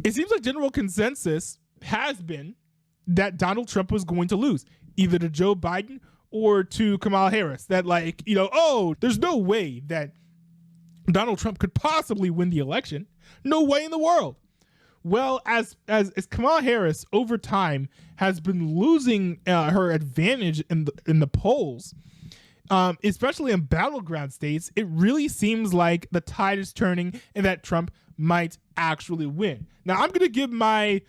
it seems like general consensus has been that Donald Trump was going to lose, either to Joe Biden or to Kamala Harris. That, like, oh, there's no way that Donald Trump could possibly win the election. No way in the world. Well, as Kamala Harris over time has been losing her advantage in the polls, especially in battleground states, it really seems like the tide is turning and that Trump might actually win. Now, I'm going to give my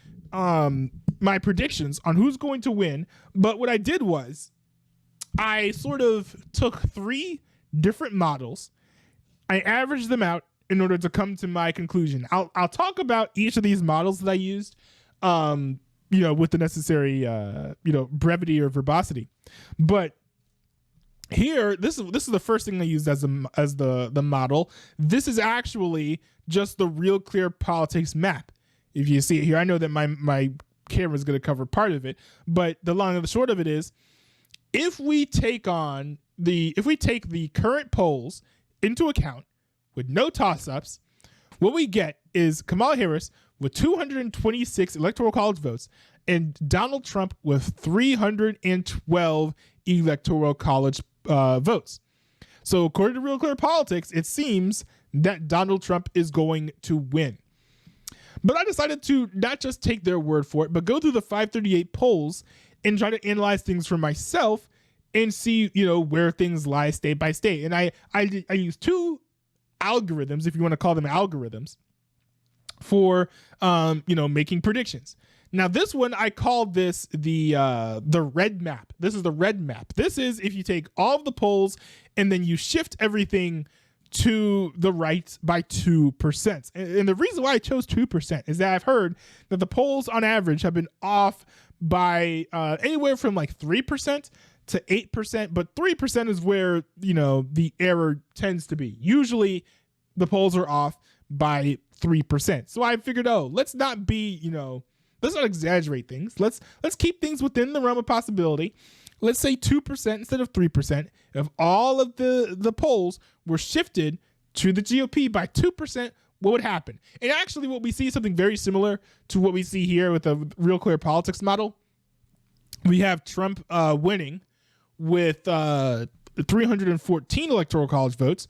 my predictions on who's going to win, but what I did was I sort of took 3 different models, I averaged them out in order to come to my conclusion. I'll talk about each of these models that I used, with the necessary brevity or verbosity. But here, this is the first thing I used as the model. This is actually just the Real Clear Politics map. If you see it here, I know that my camera is going to cover part of it, but the long and the short of it is, if we take the current polls into account with no toss-ups, what we get is Kamala Harris with 226 electoral college votes and Donald Trump with 312 electoral college votes. So according to Real Clear Politics, it seems that Donald Trump is going to win. But I decided to not just take their word for it, but go through the 538 polls and try to analyze things for myself and see, where things lie state by state. And I used 2 algorithms, if you want to call them algorithms, for making predictions. Now, this one, I call this the red map. This is the red map. This is if you take all of the polls and then you shift everything to the right by 2%. And the reason why I chose 2% is that I've heard that the polls on average have been off by anywhere from like 3% to 8%, but 3% is where, the error tends to be. Usually the polls are off by 3%. So I figured, let's not exaggerate things. Let's keep things within the realm of possibility. Let's say 2% instead of 3%. If all of the polls were shifted to the GOP by 2%, what would happen? And actually what we see is something very similar to what we see here with the Real Clear Politics model. We have Trump winning with 314 electoral college votes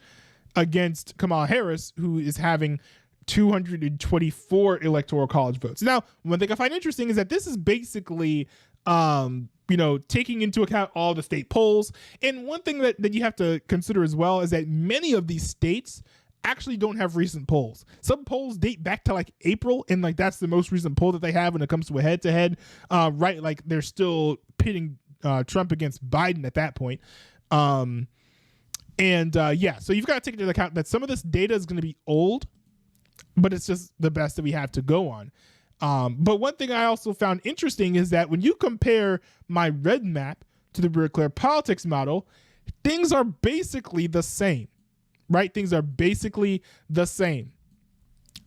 against Kamala Harris, who is having 224 electoral college votes. Now, one thing I find interesting is that this is basically, taking into account all the state polls. And one thing that you have to consider as well is that many of these states actually don't have recent polls. Some polls date back to like April, and like that's the most recent poll that they have when it comes to a head-to-head, right? Like they're still pitting Trump against Biden at that point. So you've got to take into account that some of this data is going to be old, but it's just the best that we have to go on. But one thing I also found interesting is that when you compare my red map to the Real Clear Politics model, things are basically the same, right? Things are basically the same.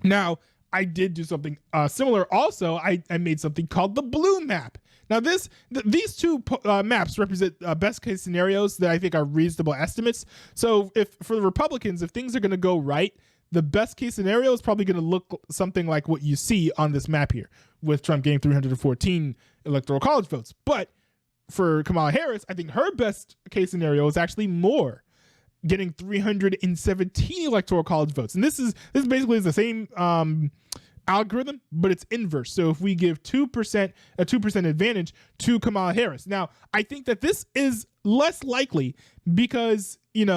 Now, I did do something similar. Also, I made something called the blue map. Now, these 2 maps represent best case scenarios that I think are reasonable estimates. So if for the Republicans, if things are going to go right, the best case scenario is probably going to look something like what you see on this map here, with Trump getting 314 electoral college votes. But for Kamala Harris, I think her best case scenario is actually more, getting 317 electoral college votes. And this basically is the same algorithm, but it's inverse. So if we give a 2% advantage to Kamala Harris. Now, I think that this is less likely because, in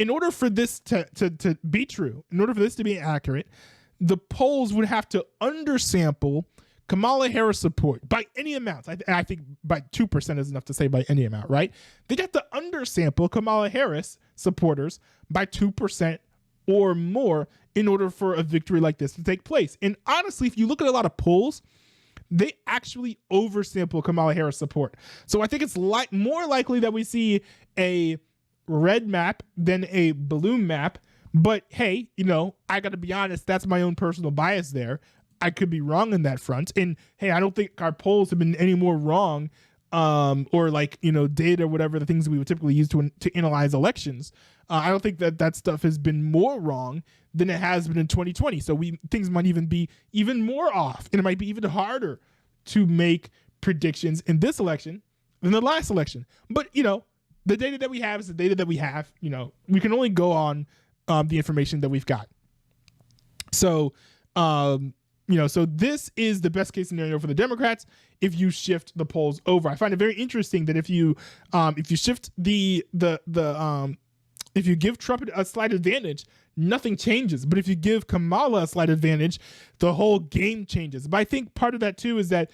order for this to be true, in order for this to be accurate, the polls would have to undersample Kamala Harris support by any amount. I think by 2% is enough to say by any amount, right? They'd have to undersample Kamala Harris supporters by 2% or more in order for a victory like this to take place. And honestly, if you look at a lot of polls, they actually oversample Kamala Harris support. So I think it's more likely that we see a red map than a blue map. But hey, I got to be honest, that's my own personal bias there. I could be wrong in that front. And hey, I don't think our polls have been any more wrong or data or whatever, the things that we would typically use to analyze elections I don't think that stuff has been more wrong than it has been in 2020. So things might even be even more off, and it might be even harder to make predictions in this election than the last election. But the data that we have is the data that we have. We can only go on the information that we've got. So so this is the best case scenario for the Democrats if you shift the polls over. I find it very interesting that if you shift if you give Trump a slight advantage, nothing changes. But if you give Kamala a slight advantage, the whole game changes. But I think part of that too is that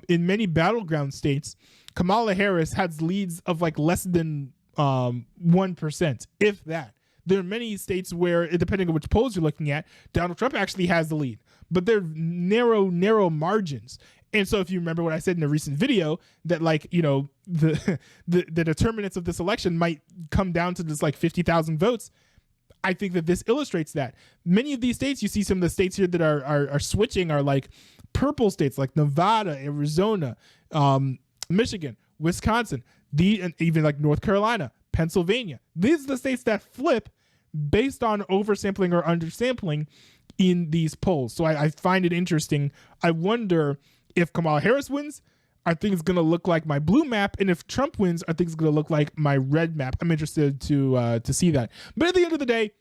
in many battleground states, Kamala Harris has leads of like less than 1%, if that. There are many states where, depending on which polls you're looking at, Donald Trump actually has the lead, but they're narrow margins. And so if you remember what I said in a recent video, that the determinants of this election might come down to just like 50,000 votes. I think that this illustrates that. Many of these states, you see some of the states here that are switching are like purple states like Nevada, Arizona, Michigan, Wisconsin, and even like North Carolina, Pennsylvania. These are the states that flip based on oversampling or undersampling in these polls. So I find it interesting. I wonder if Kamala Harris wins, are things going to look like my blue map? And if Trump wins, are things going to look like my red map? I'm interested to see that. But at the end of the day,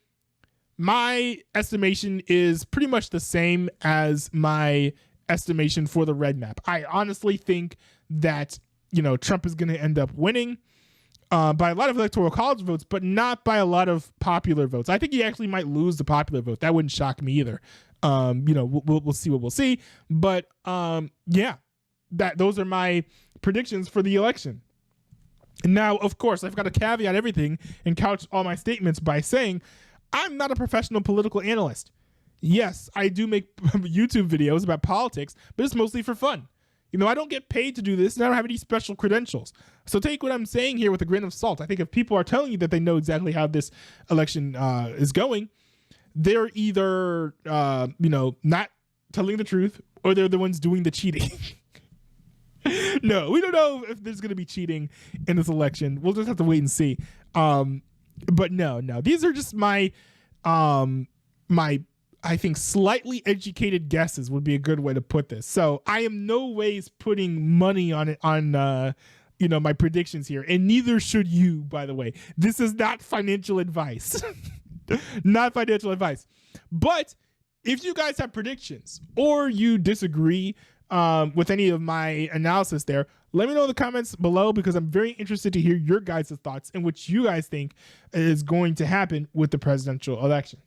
my estimation is pretty much the same as my estimation for the red map. I honestly think that Trump is going to end up winning by a lot of electoral college votes, but not by a lot of popular votes. I think he actually might lose the popular vote. That wouldn't shock me either. We'll see what we'll see. But those are my predictions for the election. Now, of course, I've got to caveat everything and couch all my statements by saying I'm not a professional political analyst. Yes, I do make YouTube videos about politics, but it's mostly for fun. I don't get paid to do this, and I don't have any special credentials. So take what I'm saying here with a grain of salt. I think if people are telling you that they know exactly how this election is going, they're either, not telling the truth, or they're the ones doing the cheating. No, we don't know if there's going to be cheating in this election. We'll just have to wait and see. But no, these are just my I think slightly educated guesses would be a good way to put this. So I am no ways putting money on it my predictions here, and neither should you, by the way. This is not financial advice. Not financial advice. But if you guys have predictions or you disagree with any of my analysis there, let me know in the comments below, because I'm very interested to hear your guys' thoughts and what you guys think is going to happen with the presidential election.